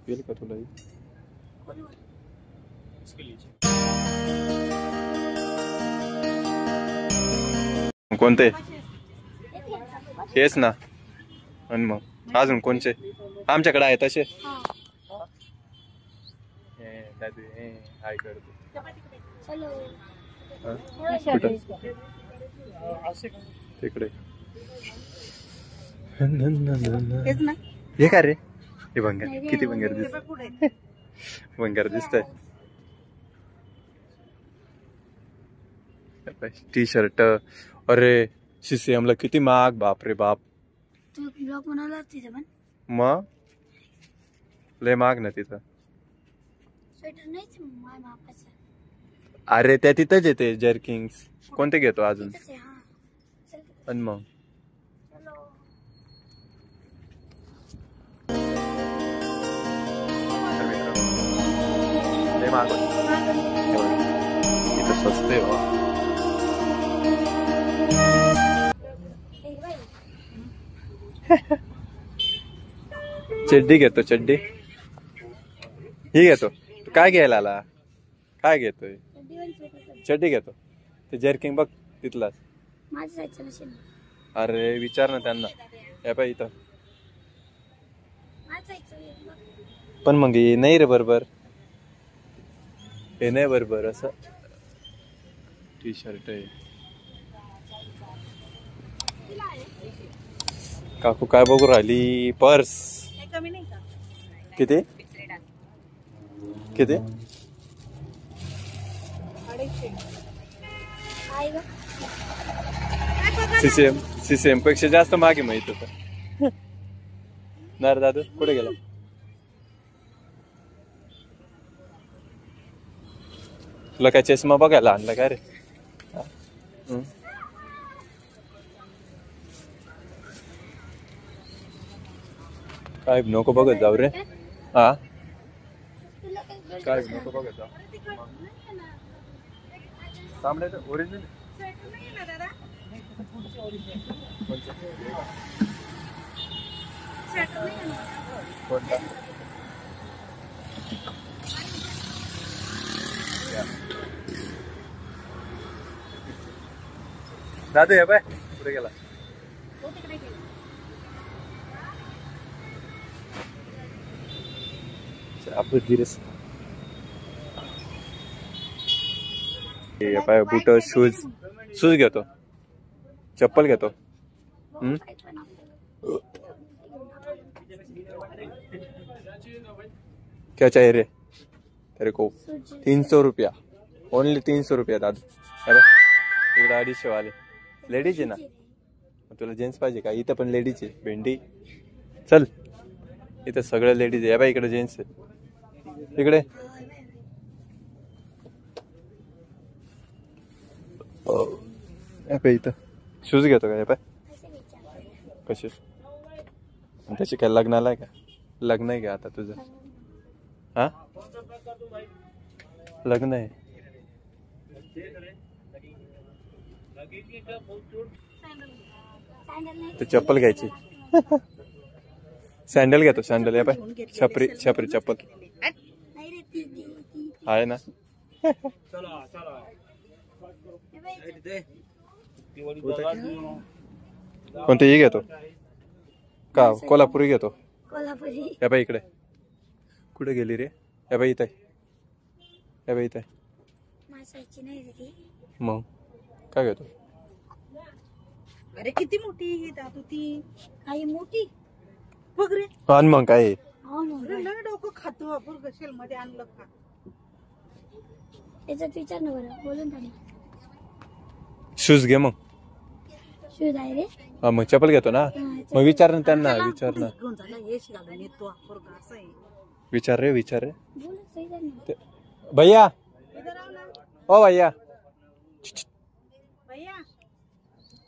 येईल का तुला? कोणते? हेच ना. आणि मग अजून कोणचे आमच्याकडे आहे तसे? हाय करतो तिकडे हे का रे? हे भंगार किती भंगार दिसत, भंगार दिसतंय. टी शर्ट अरे CCM ला किती महाग, बाप रे बाप. मग लय महाग ना तिथं. अरे त्या तिथंच येते जर्किंग्स. कोणते घेतो अजून? आणि मग लय महाग इथं स्वस्त आहे बा. चड्डी घेतो, चड्डी ही घेतो. काय घ्यायला आला? काय घेतोय? चड्डी घेतो. ते जर्किंग बघ तिथलाच. अरे विचार ना त्यांना. या पाय इथं पण मग हे नाही रे बरोबर, हे नाही बरोबर. असं टी शर्ट आहे. काकू काय बघू राहिली? पर्स किती किती? CCM पेक्षा जास्त मागे माहित होत. नार दादू कुठे गेला? तुला काय चष्मा बघायला आणला का रे? काय नको बघत जाऊ रे. हा काय नको बघत जाऊ. तांबड्याचं ओरिजिनल कोणता? दादू हे बाय कुठे गेला? आपण धीरेच पाय बूट शूज घेतो, चप्पल घेतो. क्या चाहिए रे तेरे को? 300 रुपया, ओनली 300 रुपया दादू. इकडे 250 वाले. लेडीज आहे ना? तुला जेंट्स पाहिजे का? इथं पण लेडीज आहे. भेंडी चल, इथं सगळं लेडीज आहे. बाई इकडे जेंट्स आहे. इकडे इथं शूज घेतो का? पाय कसे त्याची काय लग्नाला आहे का? लग्न आहे का आता तुझं? हा लग्न आहे. ते चप्पल घ्यायची. सँडल घेतो, सँडल. या पाय छपरी छपरी चप्पल आहे ना? कोणतेही घेतो का? कोल्हापुरी घेतो. या बाई इकडे कुठे गेली रे? या बाई इथे, या बाई इथे. मग काय घेतो? अरे किती मोठी ही दादू, ती काही मोठी बघ रे. आणि मग काय डोकं खातो आपण. कशेल मध्ये आणलं का? त्याच्यात विचार ना बरं, बोलून झाली. शूज घे. मग शूज आहे रे. हा मग चप्पल घेतो ना. मग विचार ना त्यांना. विचार ना. विचार रे, विचार रे. भैया ओ भैया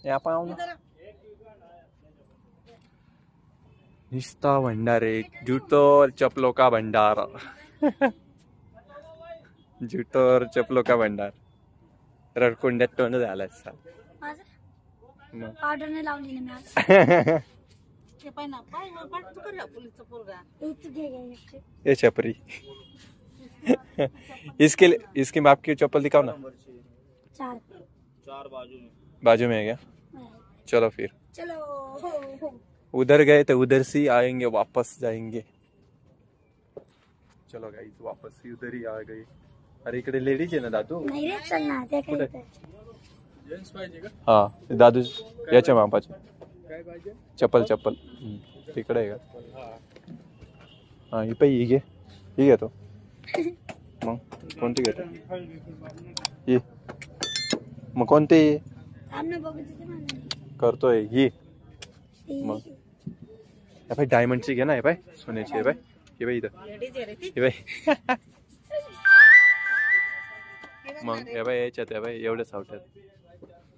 यहाँ पर आओ ना. निस्ता भंडार है, जूतो और चप्पलों का भंडार. जूतो और चप्पलों का भंडार. रडकुंड्यात तोंड झालं. पावडर नाही लावली ना मी आज. हे पाय ना पाय तू कर पोलीसचा पोरगा एक घे घे ये छपरी इसकी माप की चप्पल दिखाओ ना। 4 बाजू में है क्या? चलो फिर चलो हो उधर गए तो उधर से ही आएंगे, वापस जाएंगे। चलो गाइस वापस ही उधर ही आ गए। अरे इकडे लेडीज आहे ना दादू? नाही रे चल ना ते काय जेंट्स पाहिजे का? हा दादू याच्या मापाचे काय पाहिजे? चप्पल तिकडे आहे का? हा ही पाहिजे ही घे, ही घेतो मग कोणती घेतो? ही मग कोणती आम्ही बघू तिथे म्हणा करतोय ही मग हे भाई डायमंडची घे ना, हे भाई सोन्याची, हे भाई हे भाई इथं हे भाई मग हे भाई याच्यात हे भाई एवढ्या सावट्यात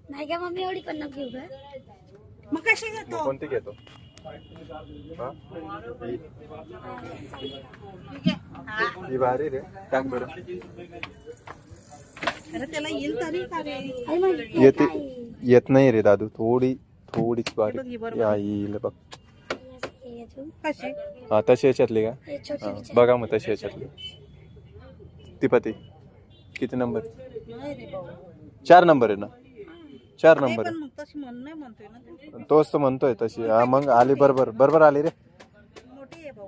नाही का मम्मी एवढी पण नको घेऊ मग कशी मग घेतो? कोणती घेतो? हा? ही भारी रे, टाक बरं. अरे त्याला येईल तरी का रे? येते येत नाही रे दादू, थोडीच बघ, बारीक ही बरोबर. या येईल बघ. कशी हा तशी याच्यातली का? हे छोटी हा, बघा मग तशी याच्यातली ती पती किती नंबर? नाही रे भाऊ 4 नंबर आहे ना, 4 ते नंबर पण आहे. मग तशी म्हण नाही म्हणतोय ना ते. तोच तर म्हणतोय तशी. हा मग आली बरोबर आली रे, मोठी आहे भाऊ.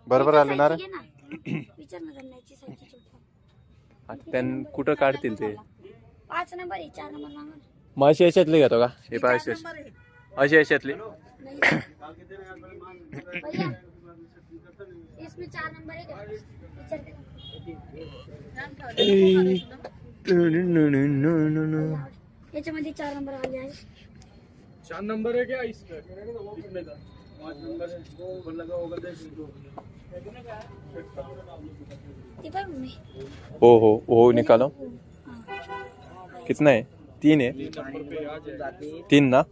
बरोबर आली ना रे. विचार ना त्यांची साईजची छोटी आता त्यां कुठं काढतील ते? 5 नंबर आहे 4 नंबर मागून मग अशी याच्यातली घेतो का? हे पाय अशी नंबर आहे. अशी याच्यातली नहीं भैया इसमें 4 नंबर है क्या? विचार कर याच्यामध्ये 4 नंबर वाले आहे. 4 नंबर है क्या इसका? इसमें 5 नंबर है वो बोलना का होगा ते पण मम्मी हो निकालो. कितना है? 3 है, 3 ना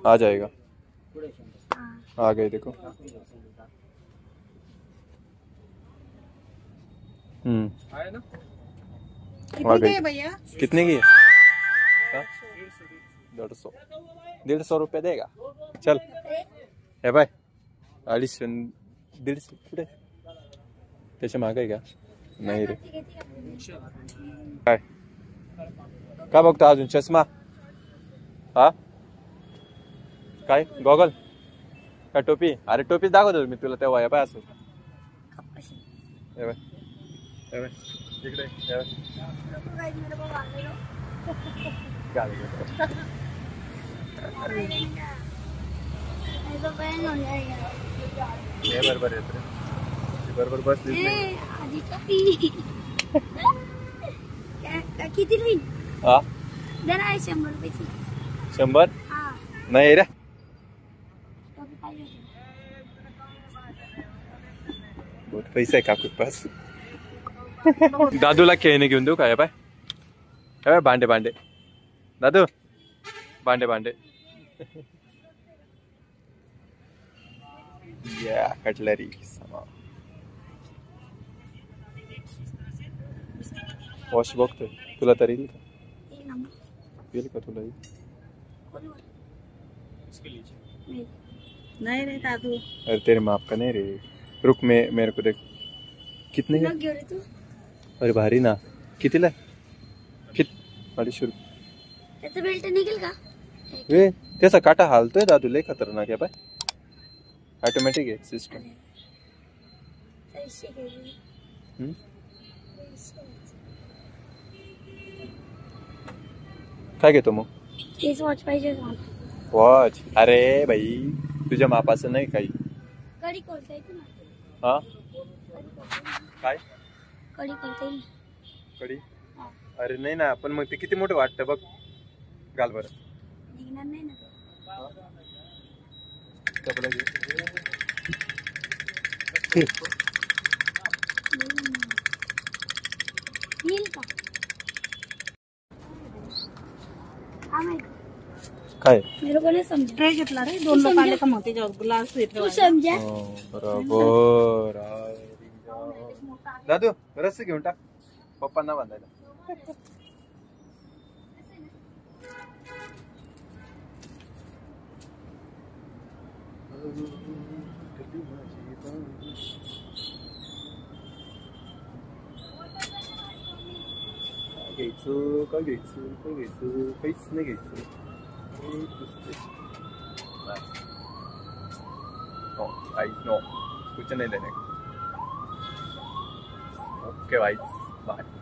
आ जाएगा. आ गए देखो. आए ना, आ किती गई. आहे भैया? कितने की है? 150 रुपये देगा. चल हे बाय 250 150 कुठे त्याच्या मागे का? नाही रे. काय का बघतो अजून? चष्मा? हा काय गॉगल का टोपी? अरे टोपीच दाखवतो मी तुला तेव्हा. हे बाय असं हे बाय इकडे हे बरोबर येत रे, बरोबर बसलीच नाही. आधी टोपी किती होईल? हा जरा आहे 100 रुपयाची. 100 हा नाही रे. टोपी पाहिजे होती. बहुत पैसा आहे काकू पास. दादूला खेळणे घेऊन देऊ काय? बाय भांडे दादू, भांडे या कटलरी वॉश बघतोय तुला तरी येईल का? एक नंबर येईल का तुला? येईल नाही रे दादू. अरे तेरे माप का नहीं रे. रुक मेरे को देख कितने नको है? घेऊ रे तू. अरे भारी ना. कितीला? 250 रुपये. त्याचं बेल्ट निघेल का? वे त्याचा काटा हालतोय दादू, लय खतरनाक आहे. बाय ऑटोमॅटिक आहे सिस्टम. 300 घे. काय घेतो मग? तेच वॉच पाहिजे होतं मला. वॉच? अरे भाई तुझ्या मापाचं नाही काही. कडी खोलता येते ना? हा काय कडी खोलता येईल. कडी? हा. अरे नाही ना, पण मग ते किती मोठं वाटतं बघ. घाल बरं. निघणार नाही ना. येईल का? हा माहिती. काय? मेरे को नहीं समझा. ट्रे घेतला रे, 2 लोक आले का मग त्याच्यावर ग्लास तू समझा. बरोबर. दादू रस्सी घेऊन टाक पप्पांना बांधायला. घ्यायचं काय घ्यायचं काय घ्यायचं काहीच नाही घ्यायचं नो गाइस नो कुछ नहीं लेने ओके भाई बाय